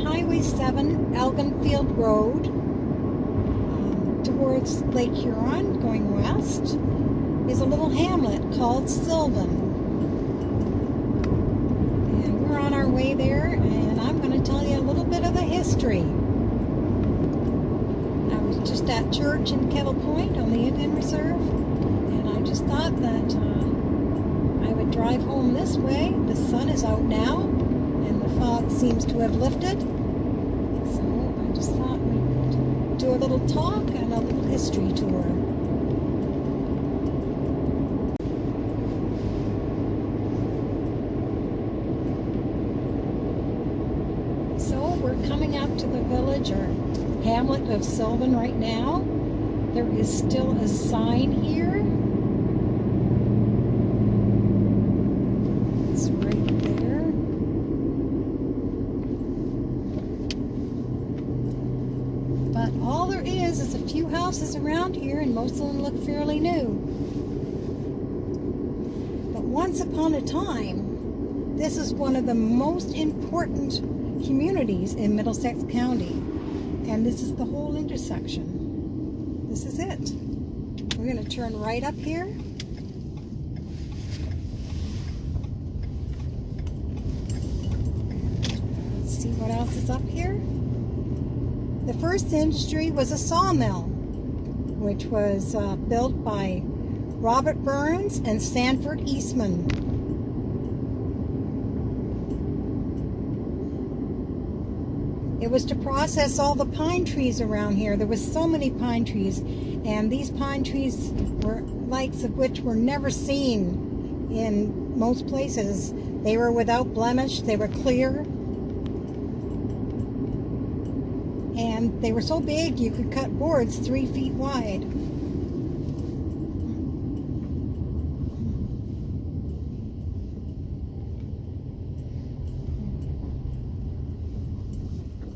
Highway 7, Elginfield Road, towards Lake Huron, going west, is a little hamlet called Sylvan. And we're on our way there, and I'm going to tell you a little bit of the history. I was just at church in Kettle Point on the Indian Reserve, and I just thought that I would drive home this way. The sun is out now, and the fog seems to have lifted. So I just thought we'd do a little talk and a little history tour. So we're coming up to the village or hamlet of Sylvan right now. There is still a sign here. It's right there. But all there is a few houses around here, and most of them look fairly new. But once upon a time, this is one of the most important communities in Middlesex County. And this is the whole intersection. This is it. We're going to turn right up here. Let's see what else is up here. The first industry was a sawmill, which was built by Robert Burns and Sanford Eastman. It was to process all the pine trees around here. There was so many pine trees, and these pine trees were likes of which were never seen in most places. They were without blemish, they were clear, and they were so big you could cut boards 3 feet wide.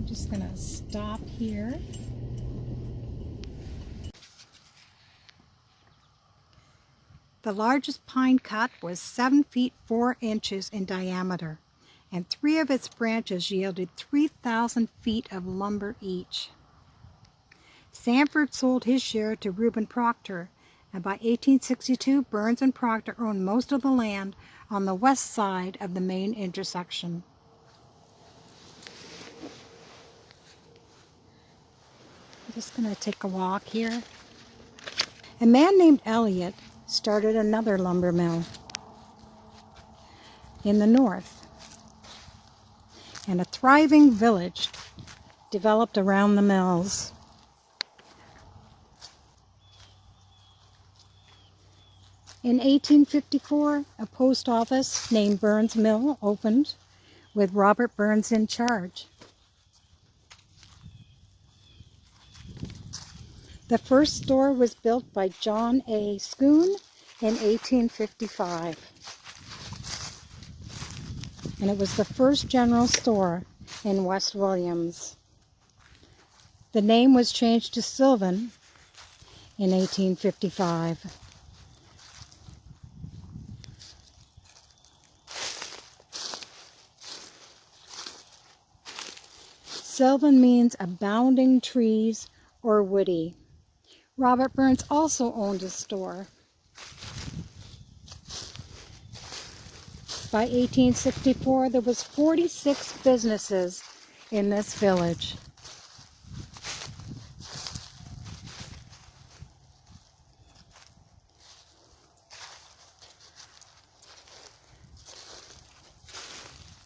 Just going to stop here. The largest pine cut was 7 feet 4 inches in diameter, and 3 of its branches yielded 3,000 feet of lumber each. Sanford sold his share to Reuben Proctor, and by 1862 Burns and Proctor owned most of the land on the west side of the main intersection. Just going to take a walk here. A man named Elliot started another lumber mill in the north, and a thriving village developed around the mills. In 1854, a post office named Burns Mill opened, with Robert Burns in charge. The first store was built by John A. Schoon in 1855. And it was the first general store in West Williams. The name was changed to Sylvan in 1855. Sylvan means abounding trees or woody. Robert Burns also owned a store. By 1864, there was 46 businesses in this village.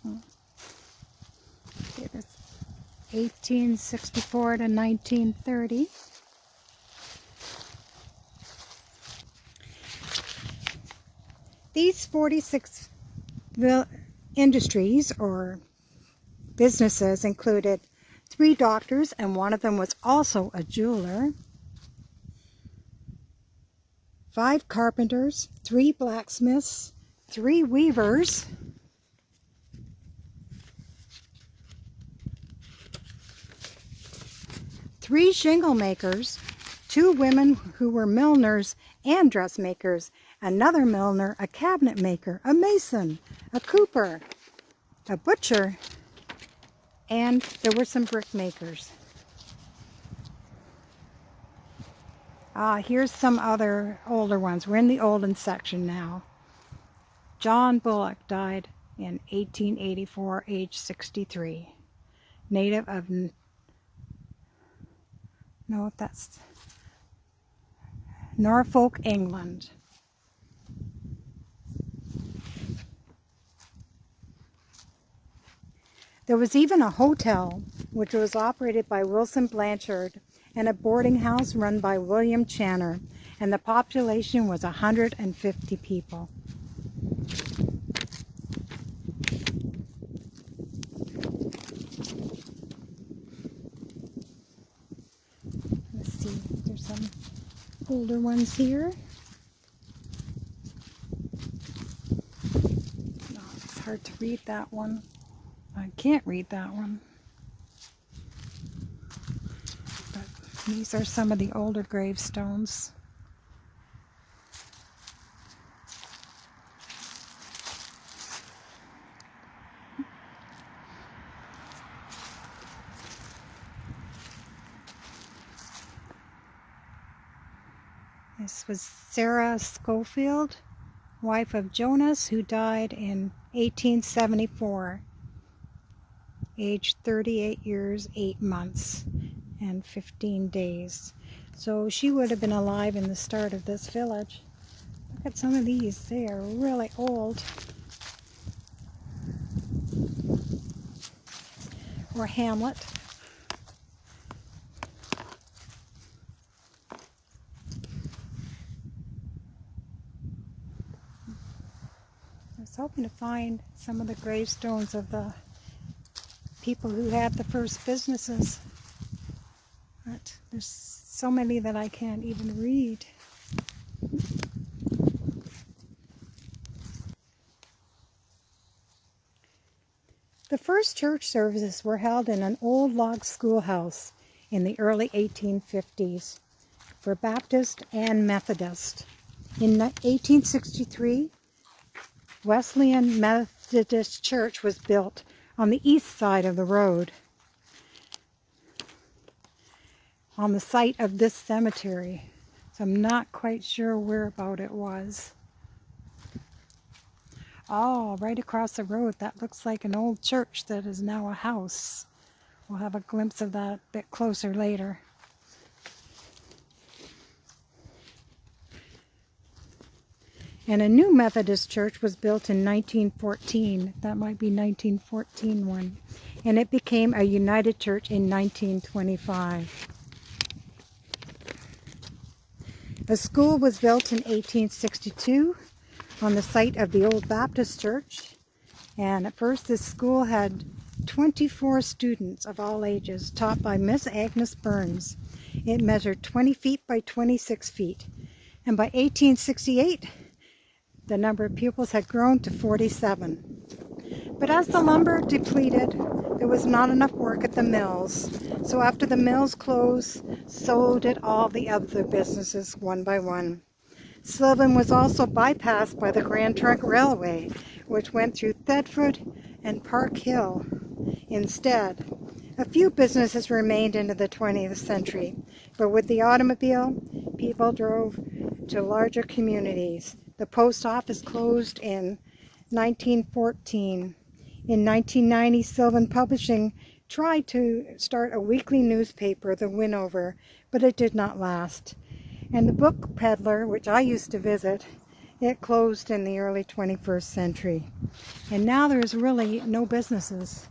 Okay, that's 1864 to 1930. These 46 industries or businesses included 3 doctors, and one of them was also a jeweler, 5 carpenters, 3 blacksmiths, 3 weavers, 3 shingle makers, 2 women who were milliners and dressmakers, another milliner, a cabinet maker, a mason, a cooper, a butcher, and there were some brick makers. Here's some other older ones. We're in the olden section now. John Bullock died in 1884, age 63. Native of, no, that's Norfolk, England. There was even a hotel which was operated by Wilson Blanchard and a boarding house run by William Channer, and the population was 150 people. Let's see, there's some older ones here. No, it's hard to read that one. I can't read that one. But these are some of the older gravestones. This was Sarah Schofield, wife of Jonas, who died in 1874, aged 38 years, 8 months, and 15 days. So she would have been alive in the start of this village. Look at some of these. They are really old. Or hamlet. I was hoping to find some of the gravestones of the people who had the first businesses, but there's so many that I can't even read. The first church services were held in an old log schoolhouse in the early 1850s for Baptist and Methodist. In 1863, Wesleyan Methodist Church was built on the east side of the road, on the site of this cemetery. So I'm not quite sure where about it was. Oh, right across the road. That looks like an old church that is now a house. We'll have a glimpse of that a bit closer later. And a new Methodist church was built in 1914. That might be 1914 one. And it became a United Church in 1925. A school was built in 1862 on the site of the old Baptist church. And at first this school had 24 students of all ages taught by Miss Agnes Burns. It measured 20 feet by 26 feet. And by 1868, the number of pupils had grown to 47. But as the lumber depleted, there was not enough work at the mills. So after the mills closed, so did all the other businesses one by one. Sylvan was also bypassed by the Grand Trunk Railway, which went through Thetford and Park Hill. Instead, a few businesses remained into the 20th century, but with the automobile, people drove to larger communities. The post office closed in 1914. In 1990, Sylvan Publishing tried to start a weekly newspaper, The Winover, but it did not last. And the book peddler, which I used to visit, it closed in the early 21st century. And now there's really no businesses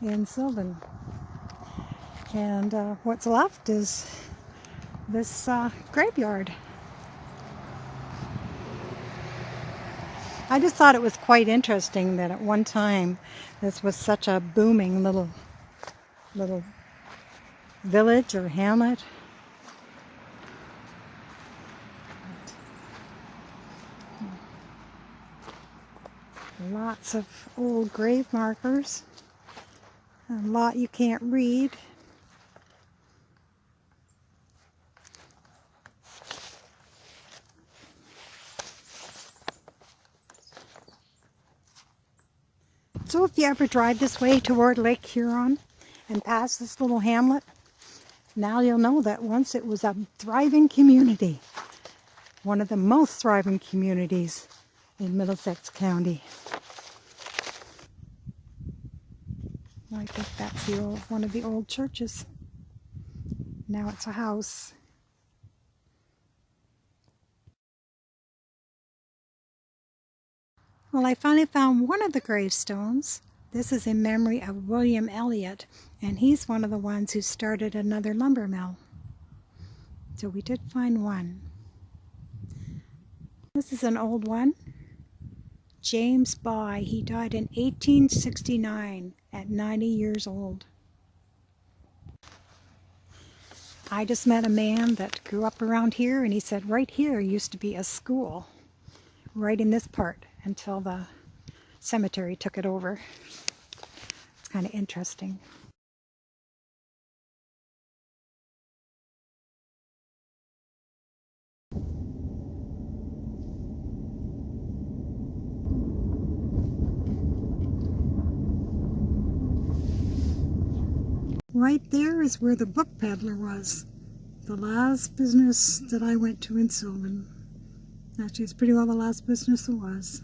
in Sylvan. And what's left is this graveyard. I just thought it was quite interesting that at one time this was such a booming little village or hamlet. Lots of old grave markers. A lot you can't read. So if you ever drive this way toward Lake Huron, and past this little hamlet, now you'll know that once it was a thriving community. One of the most thriving communities in Middlesex County. I think that's one of the old churches. Now it's a house. Well, I finally found one of the gravestones. This is in memory of William Elliott, and he's one of the ones who started another lumber mill. So we did find one. This is an old one. James Bye. He died in 1869 at 90 years old. I just met a man that grew up around here, and he said right here used to be a school, right in this part, until the cemetery took it over. It's kind of interesting. Right there is where the book peddler was. The last business that I went to in Sylvan. Actually, it's pretty well the last business there was.